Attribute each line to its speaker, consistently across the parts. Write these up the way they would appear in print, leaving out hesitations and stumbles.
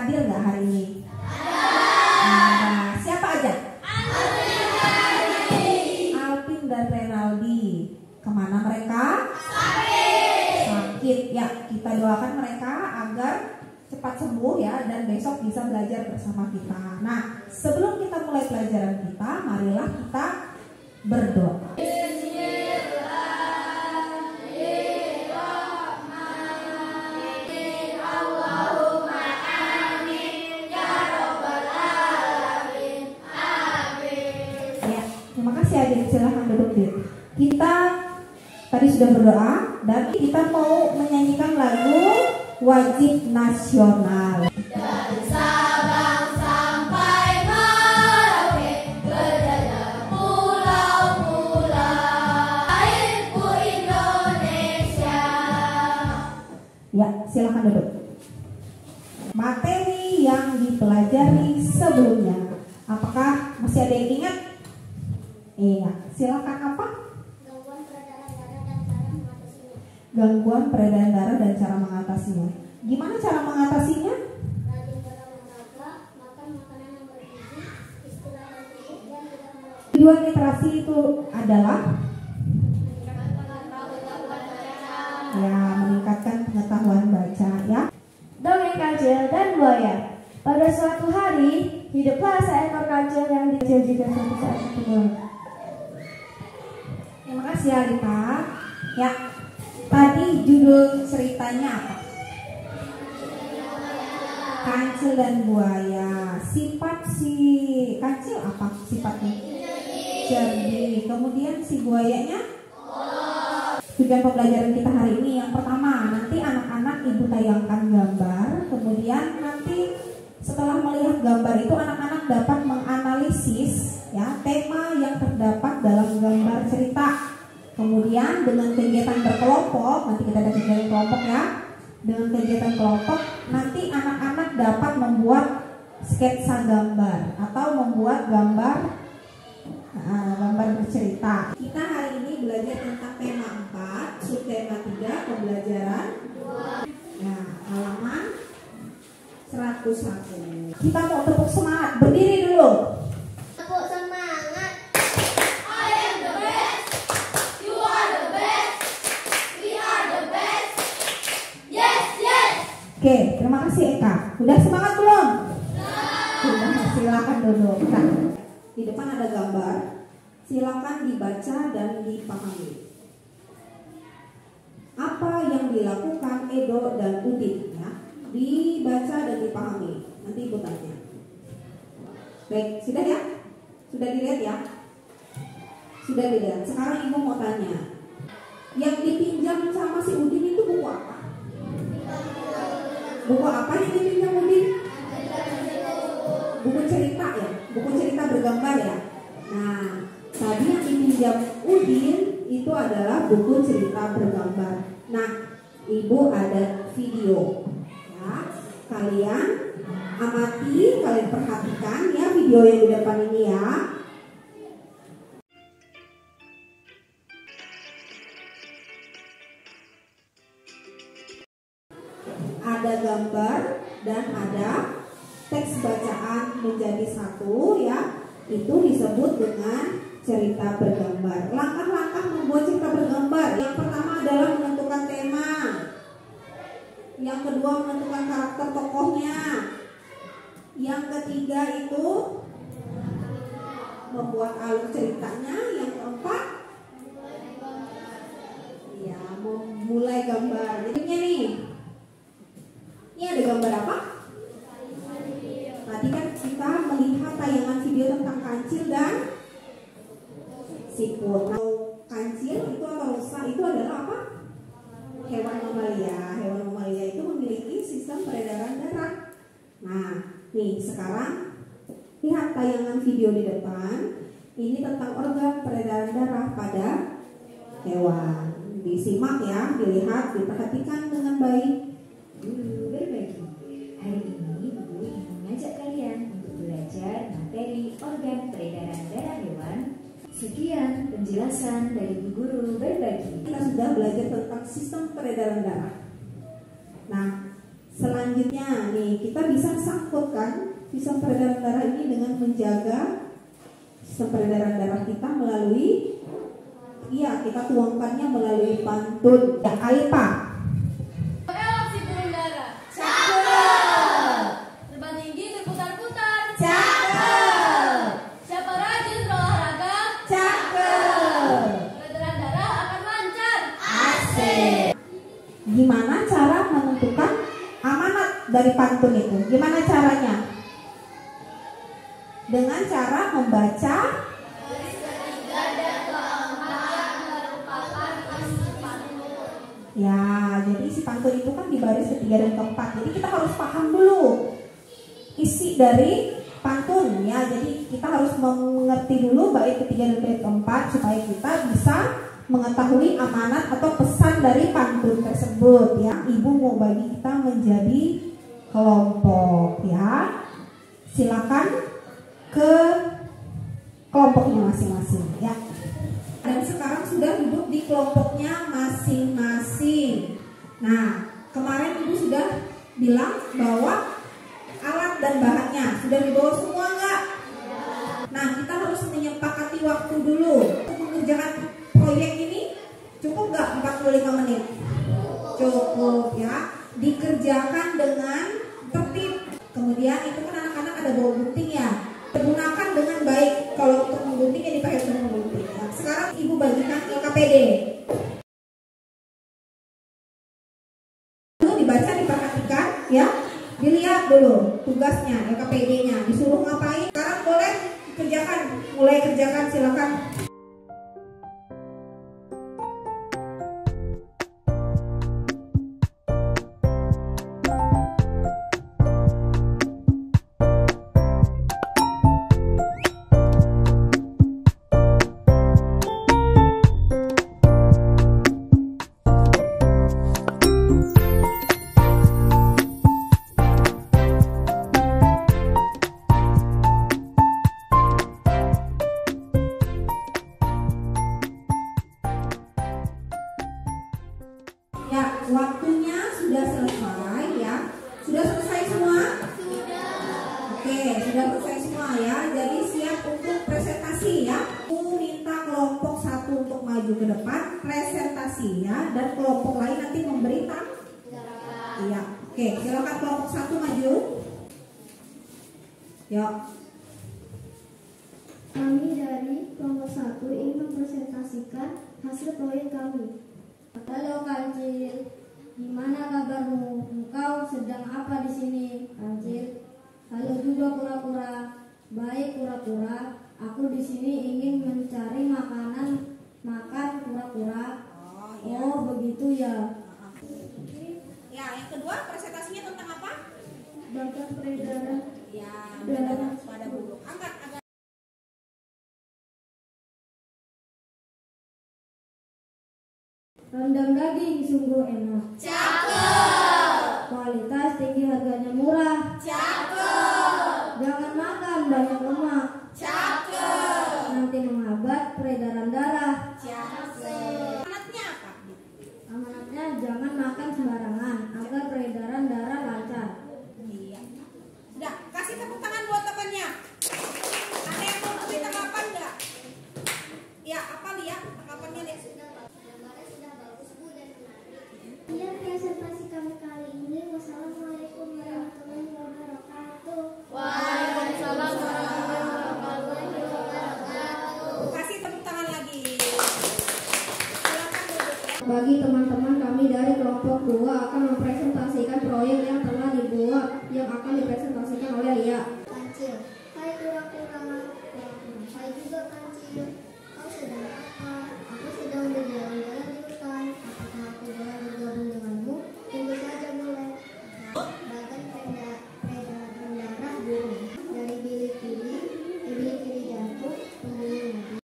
Speaker 1: hadir nggak hari ini? Ada. Siapa aja? Alvin dan Renaldi. Kemana mereka? Sakit. Ya, kita doakan mereka agar cepat sembuh ya, dan besok bisa belajar bersama kita. Nah, sebelum kita mulai pelajaran kita, marilah kita berdoa. Ya, terima kasih adik, silahkan duduk Dit. Kita tadi sudah berdoa dan kita mau menyanyikan lagu wajib nasional.
Speaker 2: Dari Sabang sampai Merauke, berada pulau-pulau, airku Indonesia.
Speaker 1: Ya, silakan duduk. Materi yang dipelajari sebelumnya, apakah masih ada yang ingat? Iya, silakan apa? Gangguan peredaran darah dan cara mengatasinya. Gimana cara mengatasinya?
Speaker 2: Rajin berolahraga, makan makanan yang bergizi, istirahat cukup, dan tidak merokok.
Speaker 1: Tujuan literasi itu adalah ya, meningkatkan pengetahuan baca ya.
Speaker 3: Dongeng kancil dan buaya. Pada suatu hari, hiduplah seekor kancil yang dijanjikan suatu saat ketemu.
Speaker 1: Terima kasih Alita. Ya, tadi judul ceritanya apa? Kancil dan buaya. Sifat si kancil apa sifatnya? Cerdik. Kemudian si buayanya? Tujuan pembelajaran kita hari ini yang pertama, nanti anak-anak ibu tayangkan gambar. Kemudian nanti setelah melihat gambar itu anak-anak dapat menganalisis ya tema yang terdapat dalam gambar cerita. Kemudian dengan kegiatan berkelompok, nanti kita ada kegiatan kelompok ya. Dengan kegiatan kelompok, nanti anak-anak dapat membuat sketsa gambar atau membuat gambar bercerita. Kita hari ini belajar tentang tema 4, subtema 3, pembelajaran. Nah, halaman 101. Kita mau tepuk semangat, berdiri dulu.
Speaker 2: Tepuk semangat.
Speaker 4: I am the best. You are the best. We are the best. Yes, yes.
Speaker 1: Oke, terima kasih Eka. Udah semangat belum? Sudah, silakan duduk. Nah, di depan ada gambar. Silakan dibaca dan dipahami. Apa yang dilakukan Edo dan Udin ya? Dibaca dan dipahami. Nanti ibu tanya. Baik, sudah ya? Sudah dilihat ya? Sudah dilihat. Sekarang ibu mau tanya. Yang dipinjam sama si Udin itu buku apa? Buku apa yang dipinjam Udin? Buku cerita ya? Buku cerita bergambar ya? Nah, tadi yang dipinjam Udin itu adalah buku cerita bergambar. Nah, ibu ada video ya. Kalian amati, kalian perhatikan ya video yang di depan ini ya. Ada gambar dan ada teks bacaan menjadi satu ya. Itu disebut dengan cerita bergambar. Langkah-langkah membuat cerita bergambar. Yang pertama adalah menentukan tema. Yang kedua menentukan karakter tokohnya. Yang ketiga itu membuat alur ceritanya. Yang keempat ya, memulai gambar. Jadinya nih, ini ada gambar apa? Tadi kan kita melihat tayangan video tentang kancil dan siput. Nah, kancil itu atau rusa itu adalah apa? Hewan mamalia. Hewan mamalia itu memiliki sistem peredaran darah. Nah, nih sekarang lihat tayangan video di depan. Ini tentang organ peredaran darah pada hewan. Disimak ya, dilihat, diperhatikan dengan baik.
Speaker 5: Berbagi. Hari ini Ibu ingin mengajak kalian untuk belajar materi organ peredaran darah hewan. Sekian penjelasan dari Bu Guru Berbagi.
Speaker 1: Kita sudah belajar tentang sistem peredaran darah. Nah, Selanjutnya nih, kita bisa sangkutkan sistem peredaran darah ini dengan menjaga sistem peredaran darah kita melalui, kita tuangkannya melalui pantun. Ya, air Pak.
Speaker 4: Elok si burung dara. Cakep. Terbang tinggi terputar-putar.
Speaker 1: Cakep.
Speaker 4: Siapa rajin berolahraga?
Speaker 1: Cakep.
Speaker 4: Peredaran darah akan lancar.
Speaker 1: Asik. Gimana cara menentukan amanat dari pantun itu? Gimana caranya? Dengan cara membaca
Speaker 4: Baris ketiga dan keempat yang merupakan isi pantun.
Speaker 1: ya, jadi isi pantun itu kan di baris ketiga dan keempat. Jadi kita harus paham dulu isi dari pantun ya. Jadi kita harus mengerti dulu baris ketiga dan baris keempat supaya kita bisa mengetahui amanat atau pesan dari pantun tersebut ya. Ibu mau bagi kita menjadi kelompok ya. Silakan ke kelompoknya masing-masing ya. Dan sekarang sudah duduk di kelompoknya masing-masing. Nah, kemarin Ibu sudah bilang bahwa alat dan bahannya sudah dibawa semua enggak? Nah, kita harus menyepakati waktu dulu untuk mengerjakan proyek ini. Cukup nggak 45 menit? Cukup ya. Dikerjakan dengan tertib. Kemudian itu kan anak-anak ada bawa gunting ya. Gunakan dengan baik. Kalau untuk menggunting ya dipakai untuk menggunting. Nah, sekarang Ibu bagikan LKPD. Dulu dibaca, diperhatikan ya. Dilihat dulu tugasnya, LKPD-nya. Disuruh ngapain? Sekarang boleh kerjakan. Mulai kerjakan, silakan. Ya, waktunya sudah selesai ya. Sudah selesai semua? Sudah. Oke, sudah selesai semua ya. Jadi siap untuk presentasi ya. Aku minta kelompok satu untuk maju ke depan, presentasi ya. Dan kelompok lain nanti memberi tanggapan. Iya. Oke, silakan kelompok satu maju. Yuk.
Speaker 3: Kami dari kelompok 1 ingin mempresentasikan hasil proyek kami.
Speaker 2: Halo Kancil, gimana kabarmu? Engkau sedang apa di sini, Kancil? Halo juga kura-kura. Baik kura-kura, aku di sini ingin mencari makanan makan kura-kura. Oh begitu ya.
Speaker 1: Ya, yang kedua presentasinya tentang apa?
Speaker 3: Data peredaran
Speaker 1: Ya, darah pada bulu. Angkat.
Speaker 2: Rendang daging sungguh enak.
Speaker 4: Cakep.
Speaker 2: Kualitas tinggi, harganya murah.
Speaker 4: Cakep.
Speaker 2: Jangan makan banyak lemak.
Speaker 4: Cakep.
Speaker 2: Nanti menghambat peredaran darah.
Speaker 4: Cakep.
Speaker 1: Amanatnya apa?
Speaker 2: Amanatnya jangan makan sembarangan agar peredaran darah lancar.
Speaker 1: Iya. Sudah, kasih tepuk tangan buat temannya. Ada yang mau beri tanggapan nggak? Ya, apa lihat tanggapannya deh.
Speaker 3: Iya, presentasi kami kali ini. Wassalamualaikum warahmatullahi wabarakatuh.
Speaker 4: Waalaikumsalam warahmatullahi wabarakatuh.
Speaker 1: Kasih tepuk tangan lagi. Silakan duduk ya.
Speaker 2: Bagi teman-teman kami dari kelompok 2 akan mempresentasikan proyek yang telah dibuat yang akan dipresentasikan oleh Lia.
Speaker 3: Kancil, hai kura-kura. Hai juga Kancil. Kau sedang apa? Aku sedang berjalan-jalan di hutan. Apakah aku boleh bergabung denganmu? Tentu saja boleh. Bagan peredaran darah burung dari bilik kiri jantung, pembuluh nadi.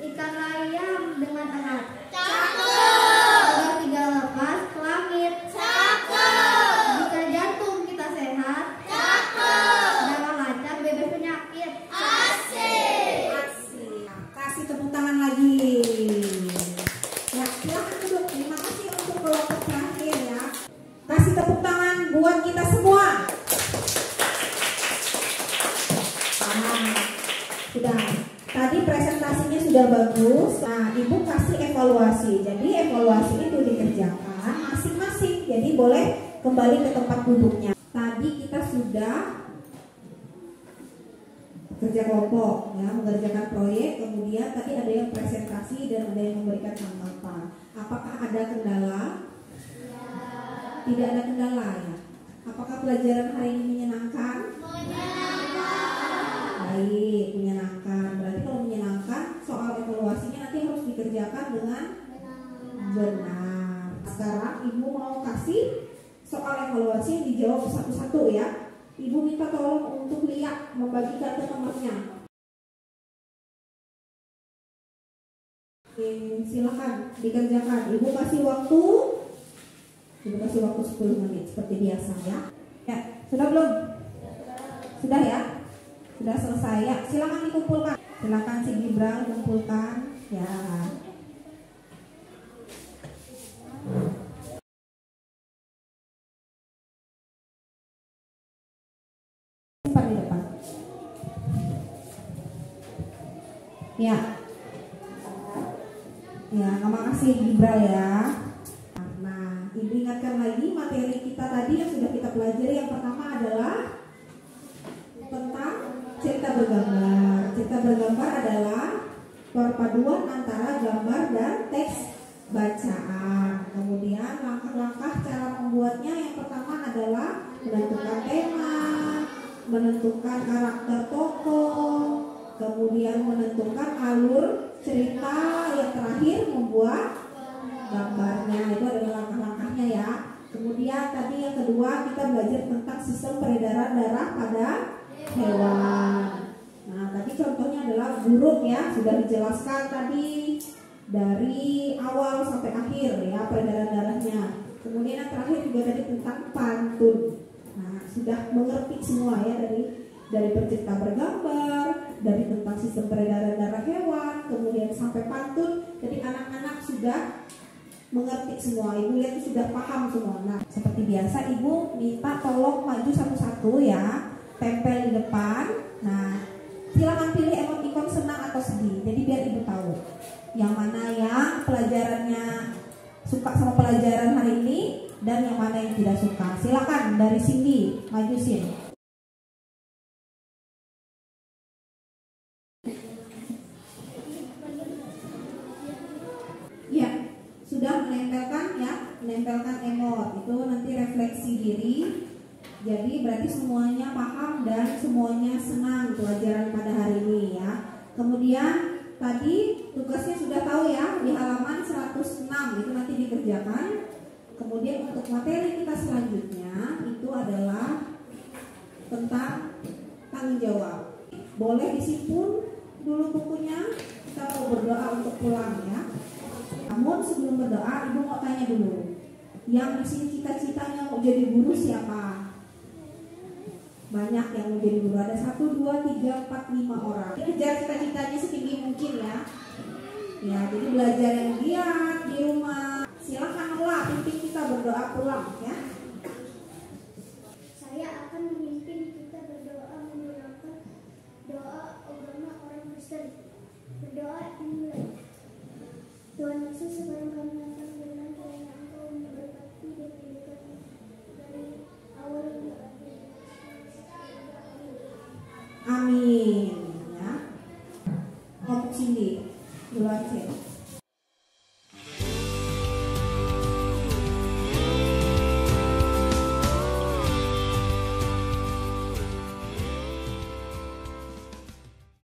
Speaker 3: Ikan layang dengan erat. Agar tidak lepas ke langit. Jika jantung kita sehat, darah lancar bebas penyakit.
Speaker 1: Asik. Kasih tepuk tangan lagi. Ya, silakan duduk. Terima kasih untuk kelompok Sudah. Tadi presentasinya sudah bagus. Nah, Ibu kasih evaluasi. Jadi evaluasi itu dikerjakan masing-masing. Jadi boleh kembali ke tempat duduknya. Tadi kita sudah kerja kelompok, ya, mengerjakan proyek. Kemudian tadi ada yang presentasi dan ada yang memberikan tanggapan. Apakah ada kendala? Tidak ada kendala ya. Apakah pelajaran hari ini menyenangkan? Baik, menyenangkan. Berarti kalau menyenangkan, soal evaluasinya nanti harus dikerjakan dengan benar. Sekarang Ibu mau kasih soal evaluasi yang dijawab satu-satu ya. Ibu minta tolong untuk lihat, membagikan ke temannya. Oke, silakan dikerjakan. Ibu kasih waktu 10 menit seperti biasa ya. Ya, sudah belum? Sudah ya? Sudah selesai ya. Silakan dikumpulkan. Silakan si Gibran kumpulkan ya. Simpan di depan. Ya. Ya, terima kasih Gibran ya. Nah, Ibu ingatkan lagi materi kita tadi yang sudah kita pelajari. Yang pertama adalah tentang cerita bergambar. Cerita bergambar adalah perpaduan antara gambar dan teks bacaan. Kemudian langkah-langkah cara membuatnya, yang pertama adalah menentukan tema, menentukan karakter tokoh, kemudian menentukan alur cerita, yang terakhir membuat gambarnya. Itu adalah langkah-langkahnya ya. Kemudian tadi yang kedua kita belajar tentang sistem peredaran darah pada hewan. Nah, tadi contohnya adalah burung ya, sudah dijelaskan tadi dari awal sampai akhir ya peredaran darahnya. Kemudian yang terakhir juga tadi tentang pantun. Nah, sudah mengerti semua ya dari bercerita bergambar, dari tentang sistem peredaran darah hewan, kemudian sampai pantun. Jadi anak-anak sudah mengerti semua. Ibu lihat sudah paham semua. Nah, seperti biasa Ibu minta tolong maju satu-satu ya, tempel di depan. Nah, silakan pilih emoticon senang atau sedih. Jadi biar Ibu tahu yang mana yang pelajarannya suka sama pelajaran hari ini dan yang mana yang tidak suka. Silakan dari Cindy maju sini. Ya, sudah menempelkan emot. Itu nanti refleksi diri. Jadi berarti semuanya paham dan semuanya senang pelajaran pada hari ini ya. Kemudian tadi tugasnya sudah tahu ya, di halaman 106 itu nanti dikerjakan. Kemudian untuk materi kita selanjutnya itu adalah tentang tanggung jawab. Boleh disimpul dulu bukunya, kita mau berdoa untuk pulang ya. Namun sebelum berdoa, Ibu mau tanya dulu, yang di sini cita-citanya mau jadi guru siapa? Banyak yang mau jadi guru, ada 1, 2, 3, 4, 5 orang. Kejar cita-citanya setinggi mungkin ya. Ya, jadi belajar yang giat di rumah. Silakanlah pimpin kita berdoa pulang ya.
Speaker 3: Saya akan memimpin kita berdoa menggunakan doa agama orang Kristen. Berdoa dimulai. Tuhan Yesus, sekarang kami datang dengan kiranya Engkau memberkati dan mendidikan dari awal hingga akhir.
Speaker 1: Amin ya. Ngomong sini duluan sih.